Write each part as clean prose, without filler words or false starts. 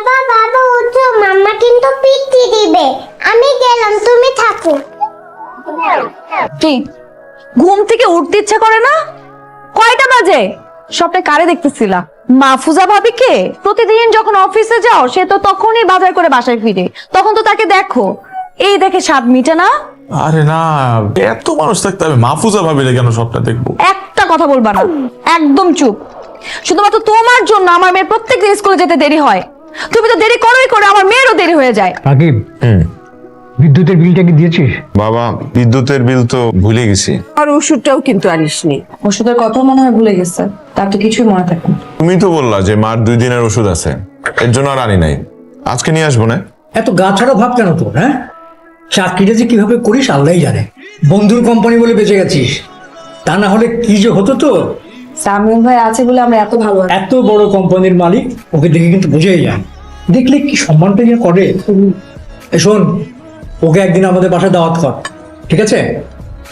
বাবা বাবা উঠো, মাম্মা কিন্তু পিটি দিবে। আমি গেলাম, তুমি থাকো। কি ঘুম থেকে উঠতে ইচ্ছা করে না? কয়টা বাজে? সবটা কারে দেখতেছিলা? মাহফুজা ভাবি কে? প্রতিদিন যখন অফিসে যাও সে তো তখনই বাজার করে বাসায় ফিরে, তখন তো তাকে দেখো। এই দেখে স্বাদ মিটে না? আরে না, এত মানুষ থাকতে হবে মাহফুজা ভাবিলে কেন সবটা দেখবো? একটা কথা বলবা না, একদম চুপ। শুধুমাত্র তোমার জন্য আমার মেয়ের প্রত্যেকদিন স্কুলে যেতে দেরি হয়। তুমি তো দেরি করোই করে, আমার মেয়েরও দেরি হয়ে যায়। রাকিব, বিদ্যুতের বিলটা কি দিয়েছিস? বাবা, বিদ্যুতের বিল তো ভুলে গেছি। আর ওষুধটাও কিন্তু আনিসনি। ওষুধের কথা মনে হয় ভুলে গেছে, তার তো কিছুই মনে থাকে না। তুমি তো বললা যে মার 2 দিনের ওষুধ আছে, এর জন্য আর আনি নাই। আজকে নিয়ে আসবো না? এত গা ছাড়া ভাব কেন তোর? হ্যাঁ, চাকরিটা যে কিভাবে করিস আল্লাহই জানে। বন্ধুর কোম্পানি বলে বেঁচে গেছিস, তা না হলে কি যে হতো তোর। সামিউল ভাই আছে বলে আমরা এত ভালো আছি। এত বড় কোম্পানির মালিক, ওকে দেখে কিন্তু বুঝেই যায়। দেখলে কি সম্মানটা নিয়ে করে। এই শোন, ওকে একদিন আমাদের বাসায় দাওয়াত কর, ঠিক আছে?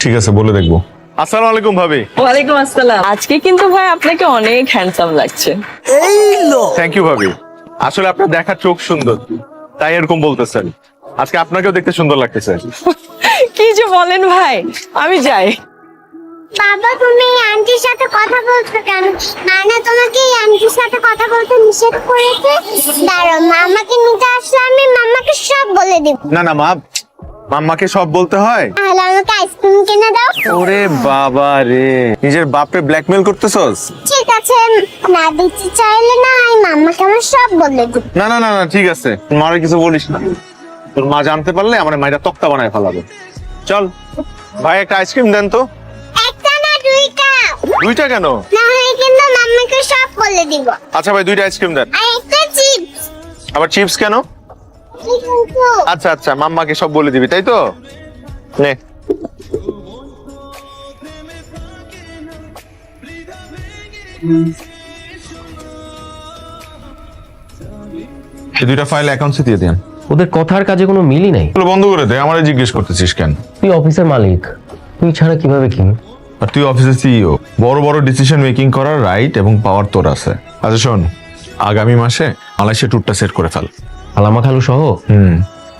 ঠিক আছে, বলে দেখবো। আসসালামু আলাইকুম ভাবি। ওয়ালাইকুম আসসালাম। আজকে কিন্তু ভাই আপনাকে অনেক হ্যান্ডসাম লাগছে। থ্যাংক ইউ ভাবি। আসলে আপনার দেখার চোখ সুন্দর, তাই এরকম বলতেছেন। আজকে আপনাকেও দেখতে সুন্দর লাগতেছে। কি যে বলেন ভাই, আমি যাই। বাবা তুমি এই আন্টির সাথে কথা বলছো কেন? নানা তোমাকে এই আন্টির সাথে কথা বলতে নিষেধ করেছে। দাঁড়াও, মামাকে নিতে আসলে আমি মামাকে সব বলে দিব। না না মা, মাম্মাকে সব বলতে হয়? তাহলে আমাকে আইসক্রিম কিনে দাও। ওরে বাবা রে, নিজের বাপরে ব্ল্যাকমেল করতেছস? ঠিক আছে, না দিতে চাইলে না আমি মাম্মাকে আমার সব বলে দিব। না না না না, ঠিক আছে, মারে কিছু বলিস না। তোর মা জানতে পারলে আমার মাইটা তক্তা বানায় ফেলাবে। চল ভাই, একটা আইসক্রিম দেন তো। একটা না দুইটা। 2টা কেন? না হয় কিন্তু মাম্মাকে সব বলে দিব। আচ্ছা ভাই, 2টা আইসক্রিম দেন। আর একটা চিপস। আবার চিপস কেন? আচ্ছা আচ্ছা, মাম্মাকে সব বলে দিবি তাই তো? নে। এই 2টা ফাইল অ্যাকাউন্টসে দিয়ে দেন। ওদের কথার কাজে কোনো মিলই নাই। এগুলো বন্ধ করে দে, আমারে জিজ্ঞেস করতেছিস কেন? তুই অফিসের মালিক, তুই ছাড়া কিভাবে কি? আর তুই অফিসের সিইও, বড় বড় ডিসিশন মেকিং করার রাইট এবং পাওয়ার তোর আছে। আচ্ছা শোন, আগামী মাসে মালয়েশিয়া ট্যুরটা সেট করে ফেল। আলামা খালু সহ?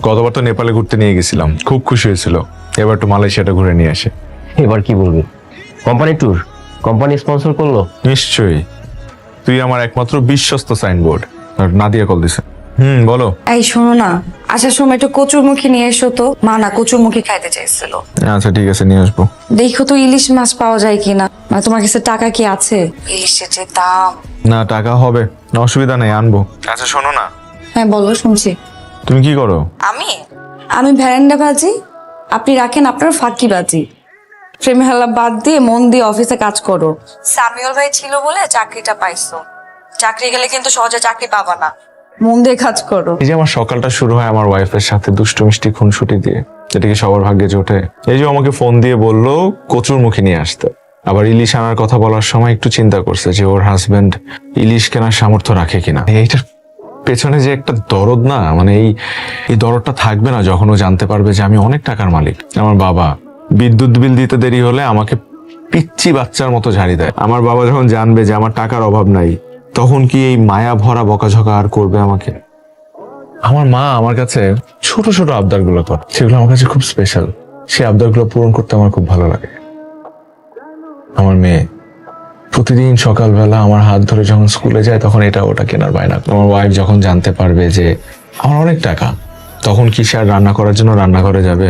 গতবার তো নেপালে ঘুরতে নিয়ে গেছিলাম, খুব খুশি হয়েছিল। এবার তো মালয়েশিয়াটা ঘুরে নিয়ে আসে। এবার কি বলবি? কোম্পানি ট্যুর, কোম্পানি স্পন্সর করলো? নিশ্চয়ই, তুই আমার একমাত্র বিশ্বস্ত সাইনবোর্ড। আর নাদিয়া কল দিছে। বলো। এই শোনো না, আসার সময় একটু কচুরমুখী নিয়ে এসো তো। মা না কচুরমুখী খাইতে চাইছিল। আচ্ছা ঠিক আছে, নিয়ে আসবো। দেখো তো ইলিশ মাছ পাওয়া যায় কিনা। মানে তোমার কাছে টাকা কি আছে? ইলিশের যে দাম। না, টাকা হবে, অসুবিধা নেই, আনবো। আচ্ছা শোনো না, হ্যাঁ বলো, শুনছি। তুমি কি করো? আমি আমি ভ্যারান্ডা বাজি, আপনি রাখেন আপনার ফাঁকি বাজি। প্রেম হেলা বাদ দিয়ে মন দিয়ে অফিসে কাজ করো। সামিউল ভাই ছিল বলে চাকরিটা পাইছো। চাকরি গেলে কিন্তু সহজে চাকরি পাবা না, মন দিয়ে কাজ করো। এই যে আমার সকালটা শুরু হয় আমার ওয়াইফের সাথে দুষ্টু মিষ্টি খুনসুটি দিয়ে, যেটা কি সবার ভাগ্যে জোটে। এই যে আমাকে ফোন দিয়ে বললো কচুর মুখে নিয়ে আসতে, আবার ইলিশ আনার কথা বলার সময় একটু চিন্তা করছে যে ওর হাজবেন্ড ইলিশ কেনার সামর্থ্য রাখে কিনা। এইটার পেছনে যে একটা দরদ না, মানে এই দরদটা থাকবে না যখন ও জানতে পারবে যে আমি অনেক টাকার মালিক। আমার বাবা বিদ্যুৎ বিল দিতে দেরি হলে আমাকে পিচ্চি বাচ্চার মতো ঝাড়ি দেয়। আমার বাবা যখন জানবে যে আমার টাকার অভাব নাই, তখন কি এই মায়া ভরা বকাঝকা আর করবে আমাকে? আমার মা আমার কাছে ছোট ছোট আবদার গুলো করে, সেগুলো আমার কাছে খুব স্পেশাল। সেই আবদার গুলো পূরণ করতে আমার খুব ভালো লাগে। আমার মেয়ে প্রতিদিন সকালবেলা আমার হাত ধরে যখন স্কুলে যায়, তখন এটা ওটা কেনার বায়না। আমার ওয়াইফ যখন জানতে পারবে যে আমার অনেক টাকা, তখন কি সে আর রান্না করার জন্য রান্নাঘরে যাবে?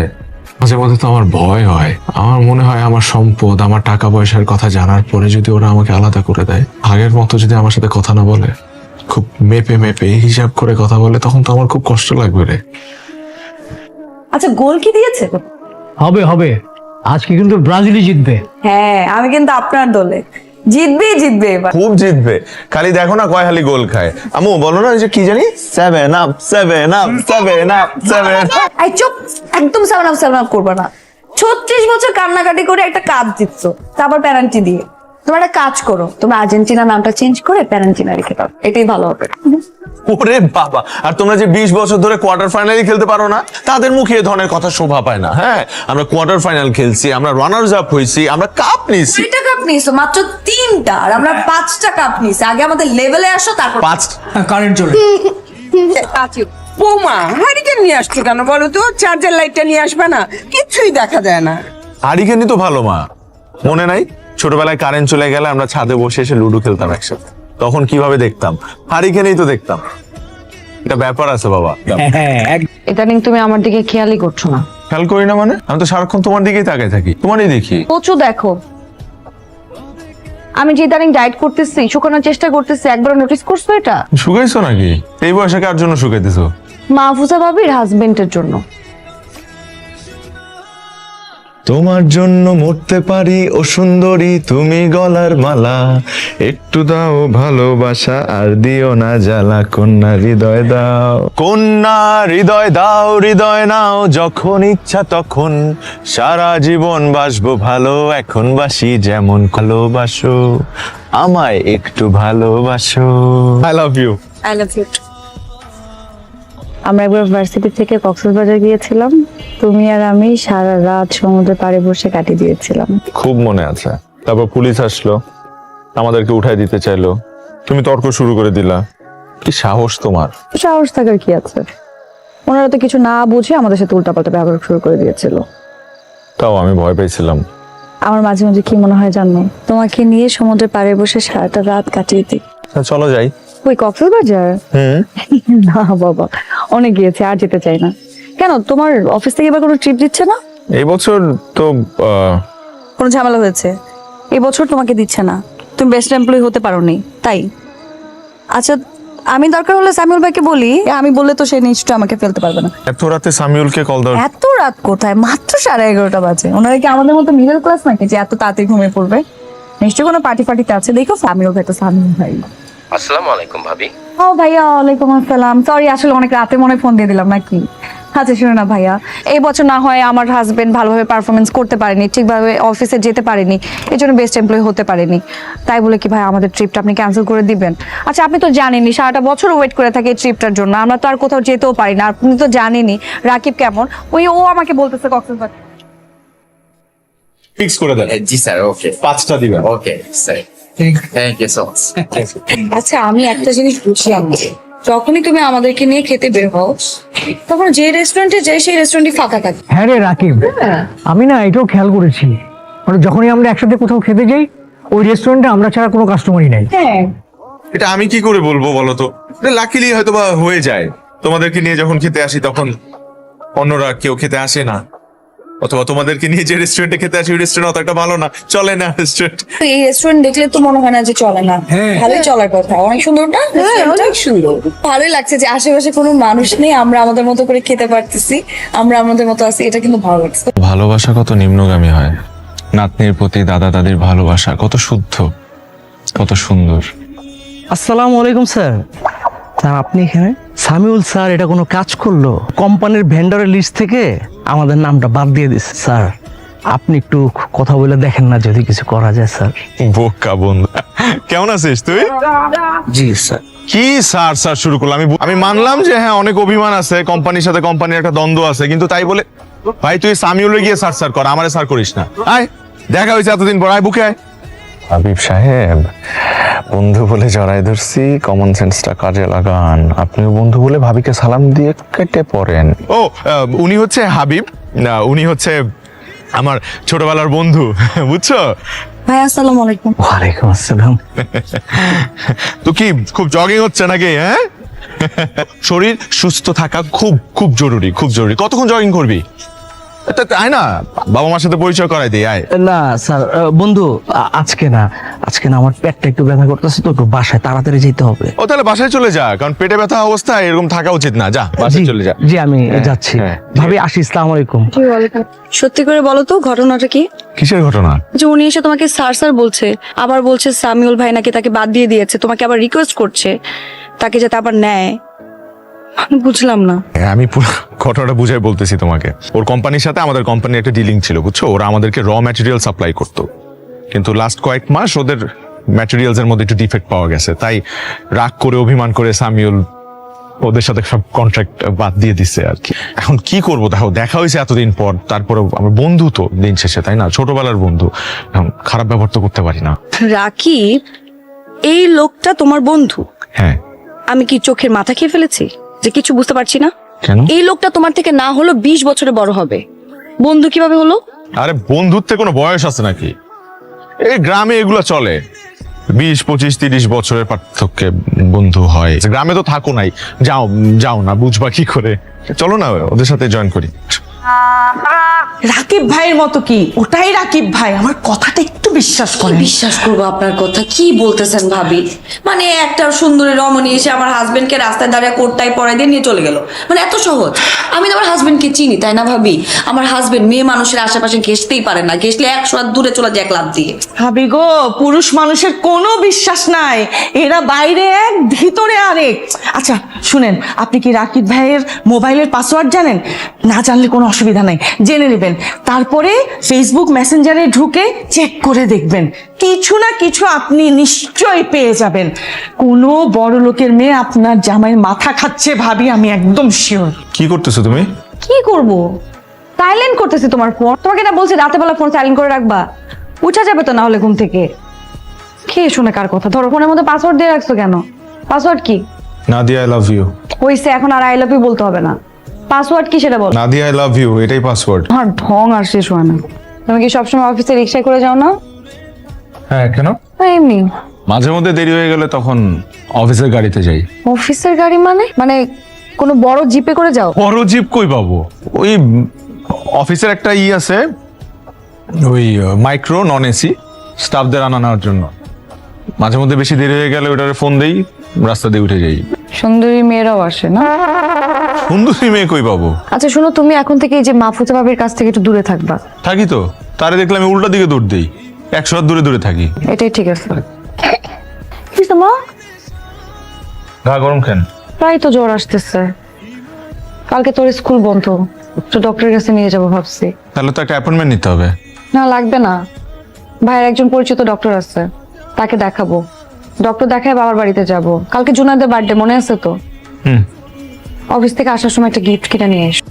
মাঝে মধ্যে তো আমার ভয় হয়। আমার মনে হয় আমার সম্পদ, আমার টাকা পয়সার কথা জানার পরে যদি ওরা আমাকে আলাদা করে দেয়, আগের মতো যদি আমার সাথে কথা না বলে, খুব মেপে মেপে হিসাব করে কথা বলে, তখন তো আমার খুব কষ্ট লাগবে রে। আচ্ছা গোল কি দিয়েছে? হবে হবে, আজকে কিন্তু ব্রাজিলই জিতবে। হ্যাঁ আমি কিন্তু আপনার দলে। জিতবে এবার। খুব জিতবে, খালি দেখো না কয় হালি গোল খায়। আমু বলো না, ওই যে কি জানি 7 আপ 7 আপ 7 আপ 7 আপ। এই চুপ, একদম সেভেন আপ করবে না। 36 বছর কান্নাকাটি করে একটা কাজ জিতছ, তারপর প্যারান্টি দিয়ে। তোমরা একটা কাজ করো, তোমরা আর্জেন্টিনা নামটা চেঞ্জ করে প্যারান্টিনা রেখে দাও, এটাই ভালো হবে। ওরে বাবা, আর তোমরা যে 20 বছর ধরে কোয়ার্টার ফাইনালই খেলতে পারো না, তাদের মুখে এ ধরনের কথা শোভা পায় না। হ্যাঁ, আমরা কোয়ার্টার ফাইনাল খেলছি, আমরা রানার্স আপ হয়েছি, আমরা কাপ নিয়েছি। 2টা কাপ নিয়েছো, মাত্র 3টা, আর আমরা 5টা কাপ নিয়েছি। আগে আমাদের লেভেলে আসো, তারপর 5 কারেন্ট চলে। বৌমা হারিকেন নিয়ে আসছো কেন বলো তো? চার্জার লাইটটা নিয়ে আসবে না, কিচ্ছুই দেখা যায় না। হারিকেনই তো ভালো মা, মনে নাই ছোটবেলায় কারেন্ট চলে গেলে আমরা ছাদে বসে এসে লুডো খেলতাম একসাথে, তখন কিভাবে দেখতাম? হারিকেনই তো দেখতাম। এটা ব্যাপার আছে বাবা। ইদানিং তুমি আমার দিকে খেয়ালই করছো না। খেয়াল করি না মানে? আমি তো সারাক্ষণ তোমার দিকেই তাকাই থাকি, তোমারই দেখি। কচু দেখো, আমি যে ইদানিং ডায়েট করতেছি, শুকানোর চেষ্টা করতেছি, একবার নোটিস করছো এটা? শুকাইছো নাকি? এই বয়সে কার জন্য শুকাইতেছো? মাহফুজা ভাবির হাজবেন্ডের জন্য। তোমার জন্য মরতে পারি ও সুন্দরী তুমি গলার মালা, একটু দাও ভালোবাসা আর দিও না জ্বালা, কন্যা হৃদয় দাও, কন্যা হৃদয় দাও, হৃদয় নাও যখন ইচ্ছা তখন, সারা জীবন বাসবো ভালো, এখন বাসি যেমন, ভালোবাসো আমায় একটু ভালোবাসো। I love you. I love you. আমরা একবার ভার্সিটি থেকে কক্সবাজার গিয়েছিলাম, তুমি আর আমি সারা রাত সমুদ্রের পাড়ে বসে কাটিয়ে দিয়েছিলাম। খুব মনে আছে। তারপর পুলিশ আসলো, আমাদেরকে উঠাই দিতে চাইলো, তুমি তর্ক শুরু করে দিলা। কি সাহস তোমার! সাহস থাকার কি আছে, ওনারা তো কিছু না বুঝে আমাদের সাথে উল্টাপাল্টা ব্যবহার শুরু করে দিয়েছিল। তাও আমি ভয় পেয়েছিলাম। আমার মাঝে মাঝে কি মনে হয় জানো, তোমাকে নিয়ে সমুদ্রের পাড়ে বসে সারাটা রাত কাটিয়ে দিই। চলো যাই। ওই কক্সবাজার? না বাবা, অনেক গিয়েছে, আর যেতে চাই না। কেন, তোমার অফিস থেকে এবার কোনো ট্রিপ দিচ্ছে না? এই বছর তো কোনো ঝামেলা হয়েছে? এই বছর তোমাকে দিচ্ছে না, তুমি বেস্ট এমপ্লয়ি হতে পারোনি তাই? আচ্ছা, আমি দরকার হলে সামিউল ভাইকে বলি, আমি বললে তো সে নিশ্চয়ই আমাকে ফেলতে পারবে না। এত রাতে সামিউলকে কল দাও? এত রাত কোথায়, মাত্র 11:30 বাজে। ওনারা কি আমাদের মতো মিডল ক্লাস নাকি যে এত তাড়াতাড়ি ঘুমিয়ে পড়বে? নিশ্চয়ই কোনো পার্টি ফার্টিতে আছে। দেখো সামিউল ভাই তো সামিউল ভাই। আসসালামু আলাইকুম ভাবি। ও ভাইয়া, ওয়ালাইকুম আসসালাম। সরি, আসলে অনেক রাতে মনে ফোন দিয়ে দিলাম নাকি? আচ্ছা শুনো না ভাইয়া, এই বছর না হয় আমার হাজবেন্ড ভালোভাবে পারফরমেন্স করতে পারেনি, ঠিকভাবে অফিসে যেতে পারেনি, এই জন্য বেস্ট এমপ্লয়ি হতে পারেনি। তাই বলে কি ভাই আমাদের ট্রিপটা আপনি ক্যান্সেল করে দিবেন? আচ্ছা আপনি তো জানেনই সারাটা বছর ওয়েট করে থাকি এই ট্রিপটার জন্য, আমরা তো আর কোথাও যেতেও পারি না। আপনি তো জানেনই রাকিব কেমন, ও আমাকে বলতেছে কক্সবাজার ফিক্স করে দেন। জি স্যার, ওকে 5টা দিবেন। Okay sir, thank you so much. আচ্ছা আমি একটা জিনিস বুঝলাম না, যখনই তুমি আমাদেরকে নিয়ে খেতে বের হও তখন যে রেস্টুরেন্টে যাই সেই রেস্টুরেন্টই ফাঁকা থাকে। হ্যাঁ রে রাকিব, আমি না এটাও খেয়াল করেছি, মানে যখনই আমরা একসাথে কোথাও খেতে যাই ওই রেস্টুরেন্টে আমরা ছাড়া কোনো কাস্টমারই নাই। হ্যাঁ, এটা আমি কি করে বলবো বলো তো? লাকিলি হয়তো বা হয়ে যায়, তোমাদেরকে নিয়ে যখন খেতে আসি তখন অন্যরা কেউ খেতে আসে না, অথবা তোমাদেরকে নিয়ে যে রেস্টুরেন্টে খেতে আসি ওই রেস্টুরেন্ট অত একটা ভালো না, চলে না রেস্টুরেন্ট। তো এই রেস্টুরেন্ট দেখলে তো মনে হয় না যে চলে না, ভালোই চলার কথা। অনেক সুন্দর না? অনেক সুন্দর, ভালোই লাগছে যে আশেপাশে কোনো মানুষ নেই, আমরা আমাদের মতো করে খেতে পারতেছি, আমরা আমাদের মতো আছি, এটা কিন্তু ভালো লাগছে। ভালোবাসা কত নিম্নগামী হয়, নাতনির প্রতি দাদা দাদির ভালোবাসা কত শুদ্ধ, কত সুন্দর। আসসালামু আলাইকুম স্যার। স্যার আপনি এখানে? সামিউল স্যার এটা কোনো কাজ করলো? কোম্পানির ভেন্ডারের লিস্ট থেকে আমাদের নামটা বাদ দিয়ে দিচ্ছে। স্যার আপনি একটু কথা বলে দেখেন না যদি কিছু করা যায় স্যার। বোকা বন্ধু, কেমন আছিস তুই? জি স্যার। কি স্যার স্যার শুরু করলাম? আমি মানলাম যে হ্যাঁ অনেক অভিমান আছে, কোম্পানির সাথে কোম্পানির একটা দ্বন্দ্ব আছে, কিন্তু তাই বলে ভাই তুই সামিউলে গিয়ে স্যার স্যার কর, আমারে স্যার করিস না। আয়, দেখা হয়েছে এতদিন পর, আয় বুকে আয়। হাবিব সাহেব, বন্ধু বলে জড়াই ধরছি, কমন সেন্সটা কাজে লাগান। আপনিও বন্ধু বলে ভাবিকে সালাম দিয়ে কেটে পড়েন। ও উনি হচ্ছে হাবিব, না উনি হচ্ছে আমার ছোটবেলার বন্ধু, বুঝছো? ভাই আসসালামু আলাইকুম। ওয়ালাইকুম আসসালাম। তো কি খুব জগিং হচ্ছে নাকি? হ্যাঁ, শরীর সুস্থ থাকা খুব খুব জরুরি, খুব জরুরি। কতক্ষণ জগিং করবি? আয় না, বাবা মার সাথে পরিচয় করাই দিই, আয়। না স্যার, বন্ধু আজকে না আমার পেটটা একটু ব্যথা করতেছে তো, একটু বাসায় তাড়াতাড়ি যেতে হবে। ও তাহলে বাসায় চলে যা, কারণ পেটে ব্যথা অবস্থায় এরকম থাকা উচিত না। যা বাসায় চলে যা। জি আমি যাচ্ছি। ভাবি আসি, আসসালামু আলাইকুম। সত্যি করে বলো তো ঘটনাটা কি? কিসের ঘটনা? যে উনি এসে তোমাকে স্যার স্যার বলছে, আবার বলছে সামিউল ভাই নাকি তাকে বাদ দিয়ে দিয়েছে, তোমাকে আবার রিকোয়েস্ট করছে তাকে যাতে আবার নেয়। আমি বুঝলাম না। আমি পুরো ঘটনাটা বুঝাই বলতেছি তোমাকে। ওর কোম্পানির সাথে আমাদের কোম্পানির একটা ডিলিং ছিল, বুঝছো? ওরা আমাদেরকে র ম্যাটেরিয়াল সাপ্লাই করতো, কিন্তু লাস্ট কয়েক মাস ওদের ম্যাটেরিয়ালস এর মধ্যে একটু ডিফেক্ট পাওয়া গেছে, তাই রাগ করে অভিমান করে সামিউল ওদের সাথে সব কন্ট্রাক্ট বাদ দিয়ে দিচ্ছে আর কি। এখন কি করবো, দেখো দেখা হয়েছে এতদিন পর, তারপরে আমার বন্ধু তো দিন শেষে, তাই না? ছোটবেলার বন্ধু, এখন খারাপ ব্যবহার তো করতে পারি না। রাকিব, এই লোকটা তোমার বন্ধু? হ্যাঁ। আমি কি চোখের মাথা খেয়ে ফেলেছি? যে কিছু বুঝতে পারছি না? কেন? এই লোকটা তোমার থেকে না হলো 20 বছরে বড় হবে, বন্ধু কিভাবে হলো? আরে বন্ধুত্বে কোনো বয়স আছে নাকি? এই গ্রামে এগুলো চলে, 20, 25, 30 বছরের পার্থক্যে বন্ধু হয়। গ্রামে তো থাকো নাই, যাও যাও না, বুঝবা কি করে? চলো না ওদের সাথে জয়েন করি। রাকিব ভাইয়ের মতো কি? ওটাই রাকিব ভাই, আমার কথাটা একটু বিশ্বাস কি করে। বিশ্বাস করবো আপনার কথা? কি বলতেছেন ভাবি? মানে একটা সুন্দরী রমণী এসে আমার হাজবেন্ডকে রাস্তায় দাঁড়িয়ে কোটটাই পরাই দিয়ে নিয়ে চলে গেল, মানে এত সহজ? আমি তো আমার হাজবেন্ডকে চিনি, তাই না ভাবি? আমার হাজবেন্ড মেয়ে মানুষের আশেপাশে ঘেসতেই পারে না, ঘেসলে 100 হাত দূরে চলে যায় এক লাফ দিয়ে। ভাবি গো, পুরুষ মানুষের কোনো বিশ্বাস নাই, এরা বাইরে এক ভিতরে আরেক। আচ্ছা শুনেন, আপনি কি রাকিব ভাইয়ের মোবাইলের পাসওয়ার্ড জানেন? না জানলে কোনো অসুবিধা নাই, জেনে নেবেন। তারপরে ফেসবুক মেসেঞ্জারে ঢুকে চেক করে দেখবেন, কিছু না কিছু আপনি নিশ্চয়ই পেয়ে যাবেন। কোনো বড় লোকের মেয়ে আপনার জামাইয়ের মাথা খাচ্ছে ভাবি, আমি একদম শিওর। কি করতেছো তুমি? কি করব? সাইলেন্ট করতেছি তোমার ফোন। তোমাকে না বলছি রাতে বেলা ফোন সাইলেন্ট করে রাখবা, উঠা যাবে তো না হলে ঘুম থেকে। কে শুনে কার কথা? ধরো ফোনের মধ্যে পাসওয়ার্ড দিয়ে রাখছো কেন? পাসওয়ার্ড কি? Nadia I love you. হইছে, এখন আর আই লাভ ইউ বলতে হবে না। পাসওয়ার্ড কি সেটা বল। নাদিয়া আই লাভ ইউ, এটাই পাসওয়ার্ড। আমার ঢং আর শেষ হয় না। তুমি কি সবসময় অফিসে রিক্সায় করে যাও না? হ্যাঁ, কেন? এমনি মাঝে মধ্যে দেরি হয়ে গেলে তখন অফিসের গাড়িতে যাই। অফিসের গাড়ি মানে? মানে কোনো বড় জিপে করে যাও? বড় জিপ কই পাবো? ওই অফিসের একটা আছে, ওই মাইক্রো নন এসি, স্টাফদের আনা নেওয়ার জন্য। মাঝে মধ্যে বেশি দেরি হয়ে গেলে ওটারে ফোন দেই, রাস্তা দিয়ে উঠে যাই। সুন্দরী মেয়েরাও আসে না? সুন্দরী মেয়ে কই পাবো? আচ্ছা শোনো, তুমি এখন থেকে এই যে মাহফুজা ভাবির কাছ থেকে একটু দূরে থাকবা। থাকি তো, তারে দেখলে আমি উল্টা দিকে দৌড় দিই, 100 হাত দূরে দূরে থাকি। এটাই ঠিক আছে। কি মা? গা গরম কেন? প্রায় তো জ্বর আসতেছে। কালকে তোর স্কুল বন্ধ, তো ডক্টরের কাছে নিয়ে যাবো ভাবছি। তাহলে তো একটা অ্যাপয়েন্টমেন্ট নিতে হবে। না লাগবে না, ভাইয়ের একজন পরিচিত ডক্টর আছে, তাকে দেখাবো। ডক্টর দেখায় বাবার বাড়িতে যাব। কালকে জুনাদের বার্থডে, মনে আছে তো? হুম। অফিস থেকে আসার সময় একটা গিফট কিনে নিয়ে এসো।